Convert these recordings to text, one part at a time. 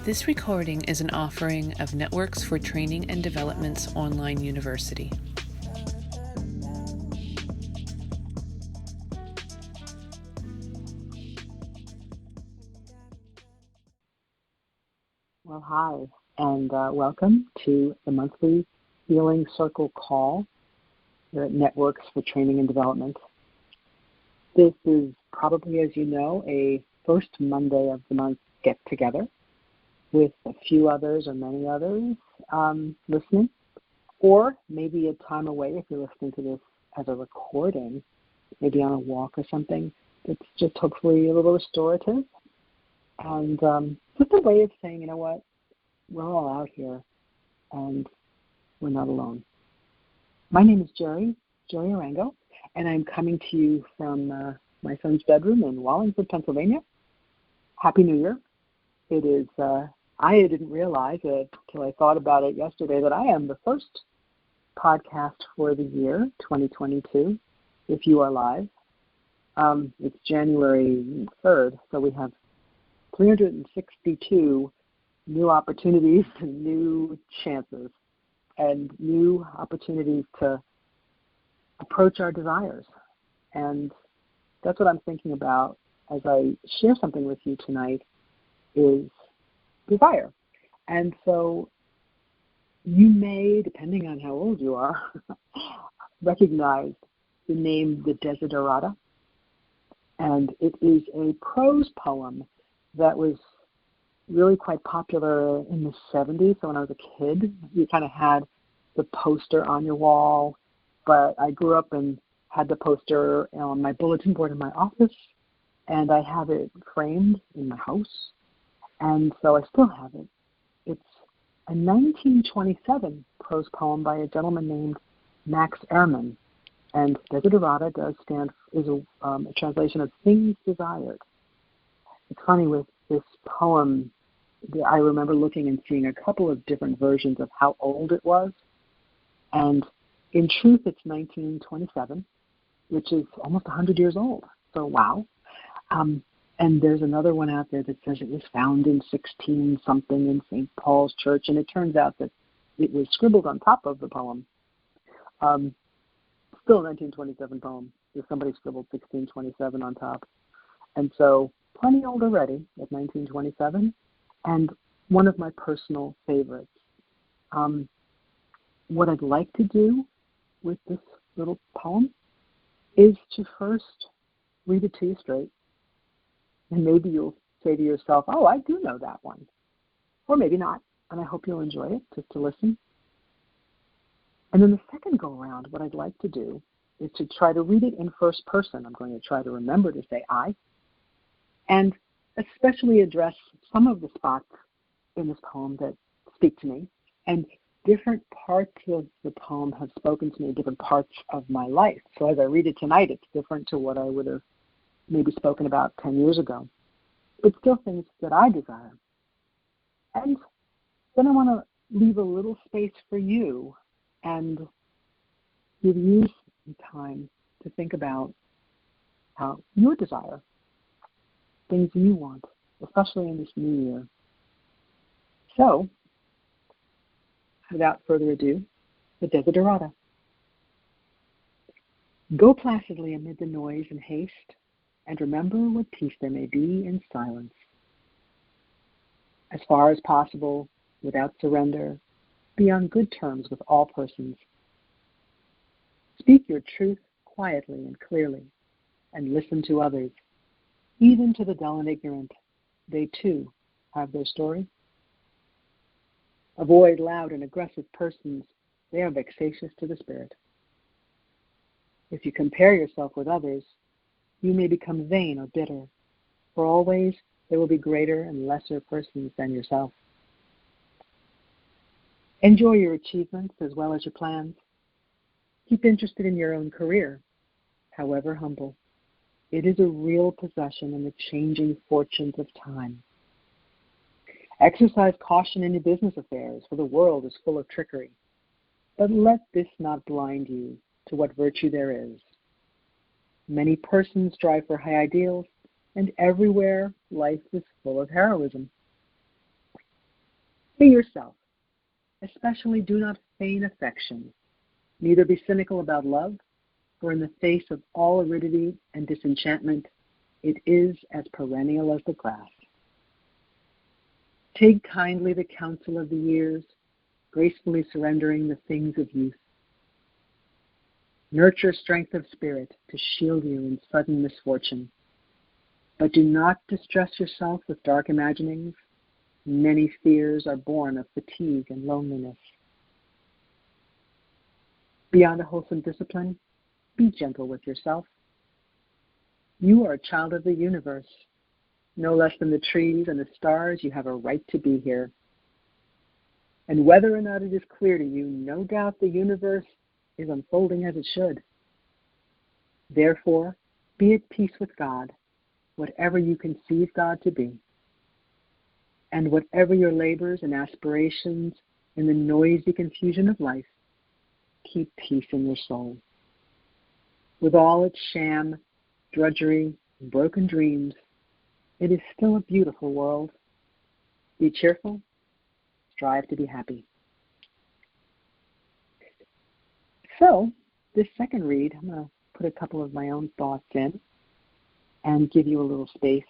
This recording is an offering of Networks for Training and Development's online university. Well, hi, and welcome to the monthly Healing Circle call here at Networks for Training and Development. This is probably, as you know, a first Monday of the month get-together with a few others or many others listening, or maybe a time away if you're listening to this as a recording, maybe on a walk or something. It's just hopefully a little restorative. And just a way of saying, you know what, we're all out here and we're not alone. My name is Gerry Arango, and I'm coming to you from my son's bedroom in Wallingford, Pennsylvania. Happy New Year. It is, I didn't realize it until I thought about it yesterday that I am the first podcast for the year 2022, if you are live. It's January 3rd, so we have 362 new opportunities and new chances and new opportunities to approach our desires. And that's what I'm thinking about as I share something with you tonight is desire. And so you may, depending on how old you are, recognize the name the Desiderata. And it is a prose poem that was really quite popular in the 70s. So when I was a kid, you kind of had the poster on your wall. But I grew up and had the poster on my bulletin board in my office, and I have it framed in my house. And so I still have it. It's a 1927 prose poem by a gentleman named Max Ehrman. And Desiderata is a translation of things desired. It's funny with this poem, I remember looking and seeing a couple of different versions of how old it was. And in truth, it's 1927, which is almost 100 years old. So wow. And there's another one out there that says it was found in 16-something in St. Paul's Church, and it turns out that it was scribbled on top of the poem. Still a 1927 poem. If somebody scribbled 1627 on top. And so plenty old already at 1927, and one of my personal favorites. What I'd like to do with this little poem is to first read it to you straight, and maybe you'll say to yourself, oh, I do know that one, or maybe not, and I hope you'll enjoy it just to listen. And then the second go-around, what I'd like to do is to try to read it in first person. I'm going to try to remember to say I, and especially address some of the spots in this poem that speak to me. And different parts of the poem have spoken to me, different parts of my life. So as I read it tonight, it's different to what I would have maybe spoken about 10 years ago. But still things that I desire. And then I want to leave a little space for you and give you some time to think about how your desire, things you want, especially in this new year. So, without further ado, the Desiderata. Go placidly amid the noise and haste, and remember what peace there may be in silence. As far as possible, without surrender, be on good terms with all persons. Speak your truth quietly and clearly, and listen to others, even to the dull and ignorant. They too have their story. Avoid loud and aggressive persons. They are vexatious to the spirit. If you compare yourself with others, you may become vain or bitter, for always there will be greater and lesser persons than yourself. Enjoy your achievements as well as your plans. Keep interested in your own career, however humble. It is a real possession in the changing fortunes of time. Exercise caution in your business affairs, for the world is full of trickery. But let this not blind you to what virtue there is. Many persons strive for high ideals, and everywhere life is full of heroism. Be yourself. Especially do not feign affection. Neither be cynical about love, for in the face of all aridity and disenchantment, it is as perennial as the grass. Take kindly the counsel of the years, gracefully surrendering the things of youth. Nurture strength of spirit to shield you in sudden misfortune. But do not distress yourself with dark imaginings. Many fears are born of fatigue and loneliness. Beyond a wholesome discipline, be gentle with yourself. You are a child of the universe. No less than the trees and the stars, you have a right to be here. And whether or not it is clear to you, no doubt the universe is unfolding as it should. Therefore, be at peace with God, whatever you conceive God to be. And whatever your labors and aspirations in the noisy confusion of life, keep peace in your soul. With all its sham, drudgery, and broken dreams, it is still a beautiful world. Be cheerful, strive to be happy. So, this second read, I'm going to put a couple of my own thoughts in and give you a little space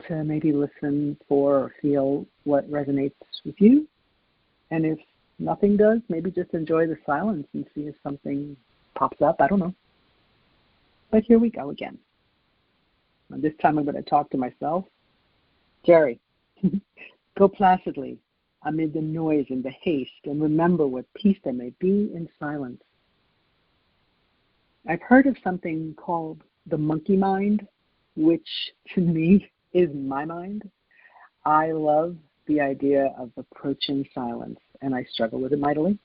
to maybe listen for or feel what resonates with you. And if nothing does, maybe just enjoy the silence and see if something pops up. I don't know. But here we go again. And this time I'm going to talk to myself. Gerry, go placidly amid the noise and the haste, and remember what peace there may be in silence. I've heard of something called the monkey mind, which to me is my mind. I love the idea of approaching silence, and I struggle with it mightily.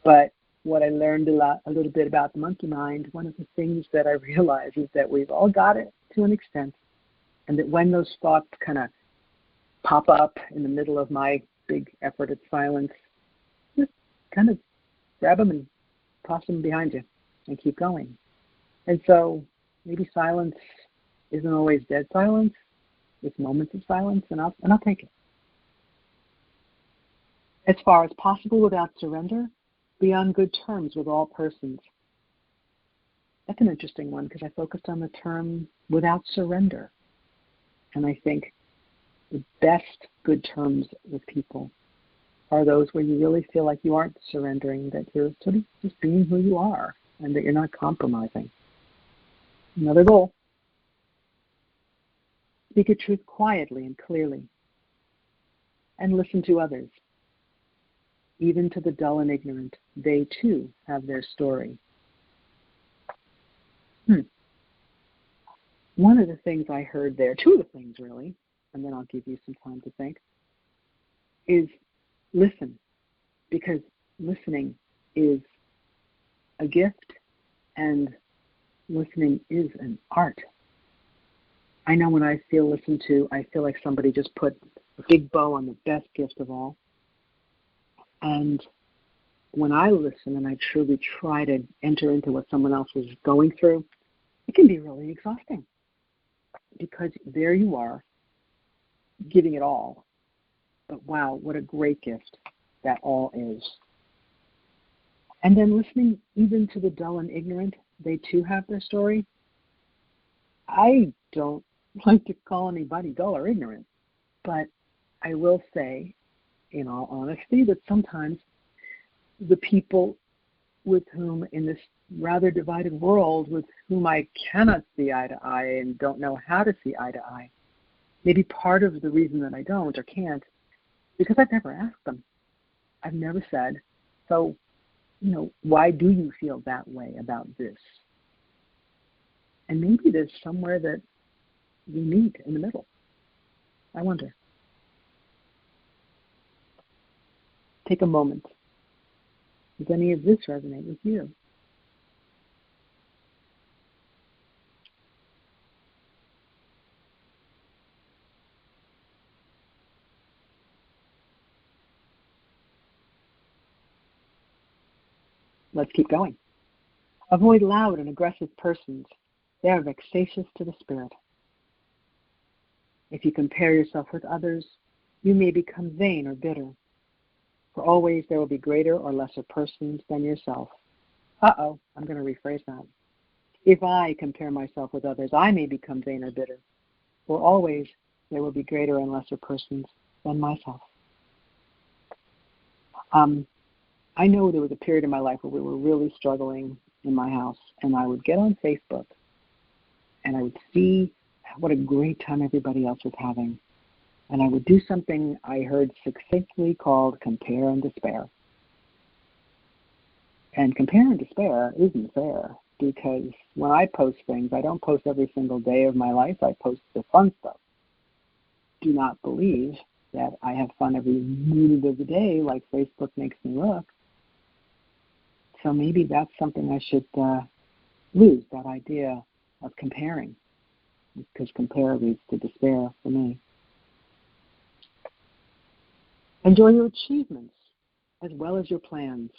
But what I learned a little bit about the monkey mind, one of the things that I realize is that we've all got it to an extent, and that when those thoughts kind of pop up in the middle of my big effort at silence, just kind of grab them and toss them behind you and keep going. And so maybe silence isn't always dead silence. It's moments of silence, and I'll take it. As far as possible without surrender, be on good terms with all persons. That's an interesting one because I focused on the term without surrender. And I think the best good terms with people are those where you really feel like you aren't surrendering, that you're sort of just being who you are and that you're not compromising. Another goal. Speak a truth quietly and clearly. And listen to others. Even to the dull and ignorant, they too have their story. One of the things I heard there, two of the things really, and then I'll give you some time to think, is listen, because listening is a gift and listening is an art. I know when I feel listened to, I feel like somebody just put a big bow on the best gift of all. And when I listen and I truly try to enter into what someone else is going through, it can be really exhausting because there you are giving it all. But wow, what a great gift that all is. And then listening even to the dull and ignorant, they too have their story. I don't like to call anybody dull or ignorant, but I will say, in all honesty, that sometimes the people with whom in this rather divided world, with whom I cannot see eye to eye and don't know how to see eye to eye, maybe part of the reason that I don't or can't, because I've never asked them. I've never said, so, why do you feel that way about this? And maybe there's somewhere that we meet in the middle. I wonder. Take a moment. Does any of this resonate with you? Let's keep going. Avoid loud and aggressive persons. They are vexatious to the spirit. If you compare yourself with others, You may become vain or bitter. For always there will be greater or lesser persons than yourself. I'm going to rephrase that. If I compare myself with others, I may become vain or bitter. For always there will be greater and lesser persons than myself. I know there was a period in my life where we were really struggling in my house, and I would get on Facebook, and I would see what a great time everybody else was having. And I would do something I heard succinctly called compare and despair. And compare and despair isn't fair, because when I post things, I don't post every single day of my life. I post the fun stuff. Do not believe that I have fun every minute of the day like Facebook makes me look. So maybe that's something I should lose, that idea of comparing, because compare leads to despair for me. Enjoy your achievements as well as your plans.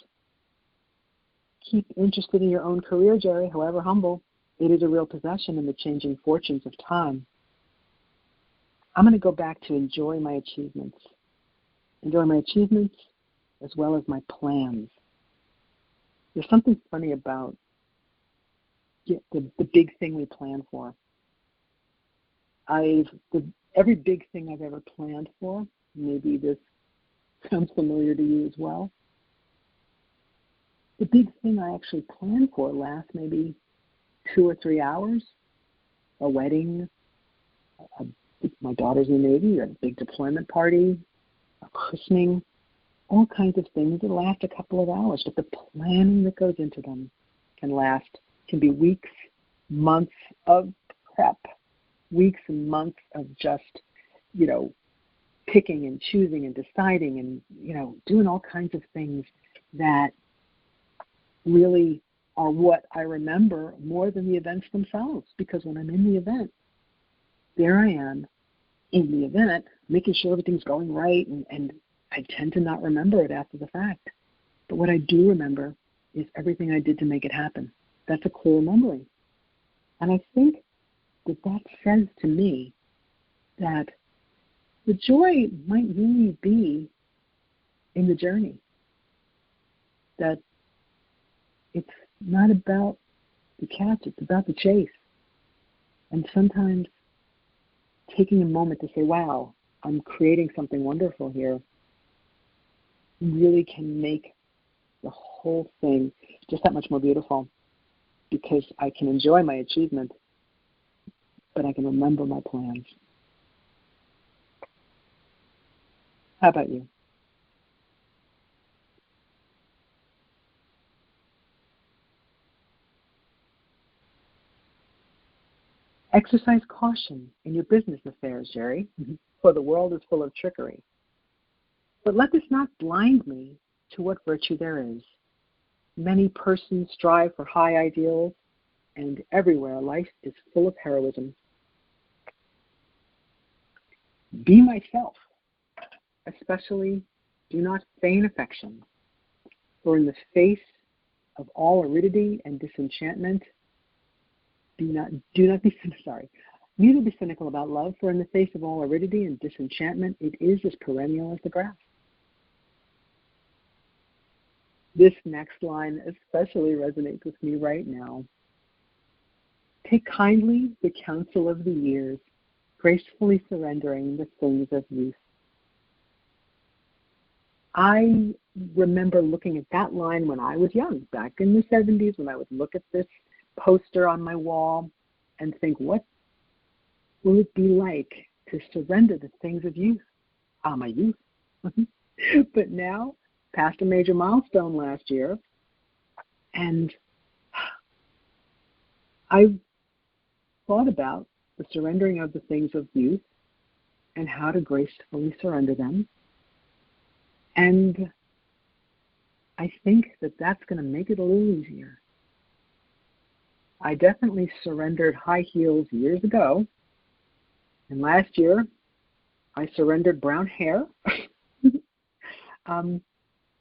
Keep interested in your own career, Gerry, however humble. It is a real possession in the changing fortunes of time. I'm going to go back to enjoy my achievements. Enjoy my achievements as well as my plans. There's something funny about the big thing we plan for. Every big thing I've ever planned for, maybe this sounds familiar to you as well. The big thing I actually plan for lasts maybe 2 or 3 hours. A wedding, my daughter's in the Navy, a big deployment party, a christening, all kinds of things that last a couple of hours. But the planning that goes into them can be weeks, months of prep, weeks and months of just, picking and choosing and deciding and, doing all kinds of things that really are what I remember more than the events themselves. Because when I'm in the event, there I am in the event, making sure everything's going right, and I tend to not remember it after the fact. But what I do remember is everything I did to make it happen. That's a clear memory. And I think that says to me that the joy might really be in the journey. That it's not about the catch, it's about the chase. And sometimes taking a moment to say, wow, I'm creating something wonderful here, really can make the whole thing just that much more beautiful, because I can enjoy my achievement, but I can remember my plans. How about you? Exercise caution in your business affairs, Gerry, for the world is full of trickery. But let this not blind me to what virtue there is. Many persons strive for high ideals, and everywhere life is full of heroism. Be myself, especially do not feign affection, for in the face of all aridity and disenchantment, neither be cynical about love, for in the face of all aridity and disenchantment, it is as perennial as the grass. This next line especially resonates with me right now. Take kindly the counsel of the years, gracefully surrendering the things of youth. I remember looking at that line when I was young, back in the 70s, when I would look at this poster on my wall and think, what will it be like to surrender the things of youth? My youth. But now, passed a major milestone last year, and I thought about the surrendering of the things of youth and how to gracefully surrender them. And I think that that's going to make it a little easier. I definitely surrendered high heels years ago. And last year, I surrendered brown hair.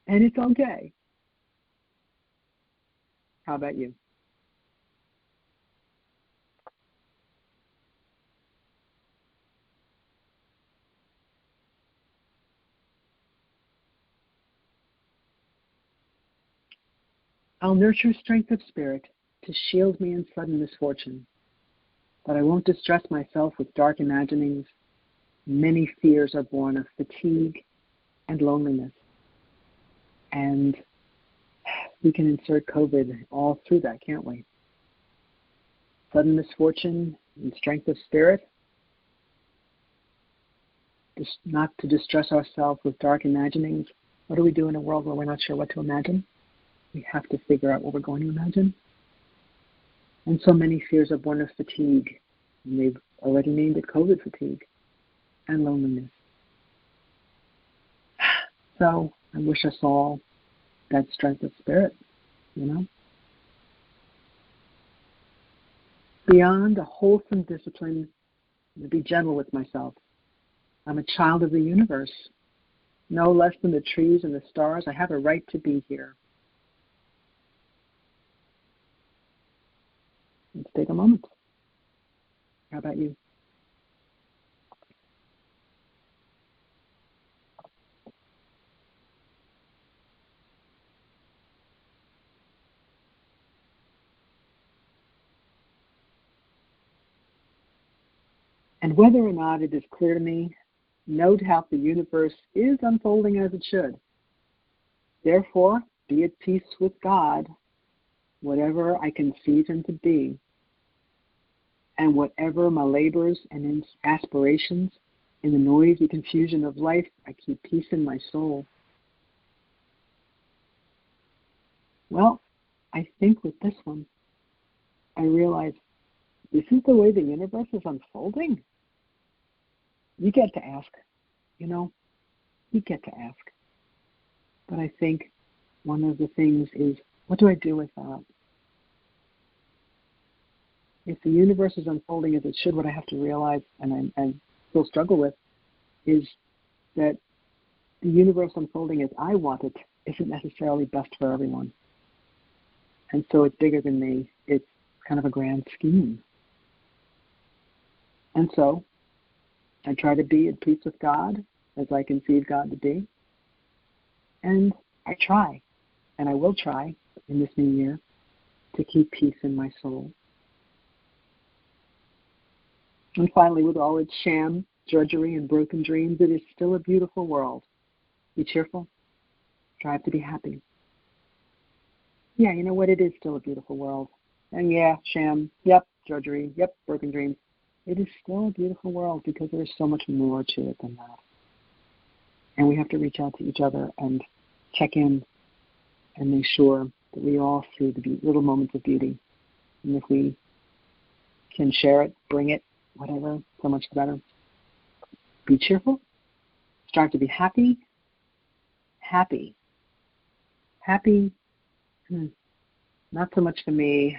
And it's okay. How about you? I'll nurture strength of spirit to shield me in sudden misfortune, but I won't distress myself with dark imaginings. Many fears are born of fatigue and loneliness. And we can insert COVID all through that, can't we? Sudden misfortune and strength of spirit. Just not to distress ourselves with dark imaginings. What do we do in a world where we're not sure what to imagine? We have to figure out what we're going to imagine. And so many fears are born of fatigue. And they've already named it COVID fatigue and loneliness. So I wish us all that strength of spirit, Beyond a wholesome discipline, to be gentle with myself. I'm a child of the universe. No less than the trees and the stars, I have a right to be here. Let's take a moment. How about you? And whether or not it is clear to me, no doubt the universe is unfolding as it should. Therefore, be at peace with God, whatever I conceive him to be, and whatever my labors and aspirations, in the noise and confusion of life, I keep peace in my soul. Well, I think with this one, I realize this is the way the universe is unfolding. You get to ask, you get to ask. But I think one of the things is, what do I do with that? If the universe is unfolding as it should, what I have to realize, and I still struggle with, is that the universe unfolding as I want it isn't necessarily best for everyone. And so it's bigger than me. It's kind of a grand scheme. And so I try to be at peace with God as I conceive God to be. And I try, and I will try in this new year, to keep peace in my soul. And finally, with all its sham, drudgery, and broken dreams, it is still a beautiful world. Be cheerful. Strive to be happy. Yeah, you know what? It is still a beautiful world. And yeah, sham, yep, drudgery, yep, broken dreams. It is still a beautiful world because there is so much more to it than that. And we have to reach out to each other and check in and make sure that we all see the little moments of beauty. And if we can share it, bring it, whatever, so much better. Be cheerful. Strive to be happy. Happy. Not so much for me.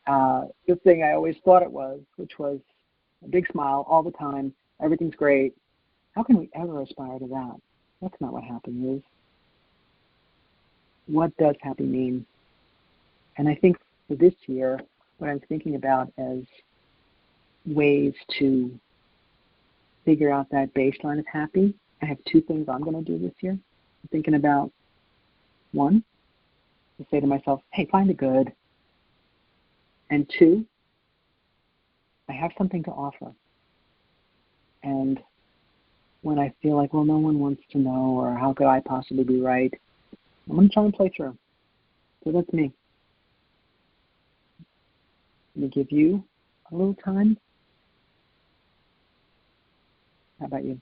The thing I always thought it was, which was a big smile all the time. Everything's great. How can we ever aspire to that? That's not what happy is. What does happy mean? And I think for this year, what I'm thinking about as ways to figure out that baseline of happy, I have two things I'm going to do this year. I'm thinking about, one, to say to myself, hey, find the good. And two, I have something to offer. And when I feel like, well, no one wants to know, or how could I possibly be right, I'm going to try and play through. So that's me. I'm going to give you a little time. How about you?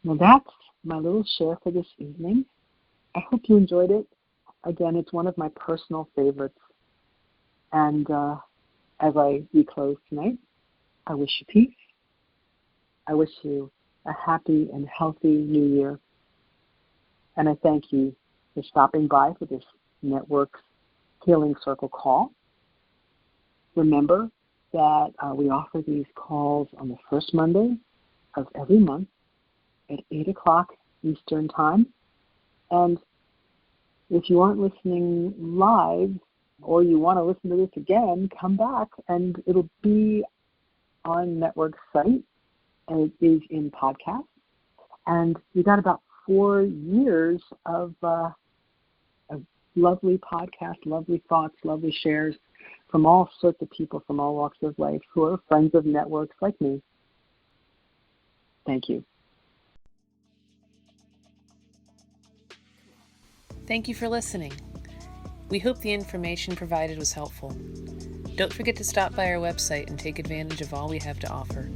Well, that's my little share for this evening. I hope you enjoyed it. Again, it's one of my personal favorites. And as we close tonight, I wish you peace. I wish you a happy and healthy new year. And I thank you for stopping by for this Network's Healing Circle call. Remember that we offer these calls on the first Monday of every month at 8 o'clock Eastern Time. And if you aren't listening live or you want to listen to this again, come back and it'll be on Network's site, and it is in podcast. And we got about 4 years of lovely podcasts, lovely thoughts, lovely shares from all sorts of people from all walks of life who are friends of networks like me. Thank you. Thank you for listening. We hope the information provided was helpful. Don't forget to stop by our website and take advantage of all we have to offer.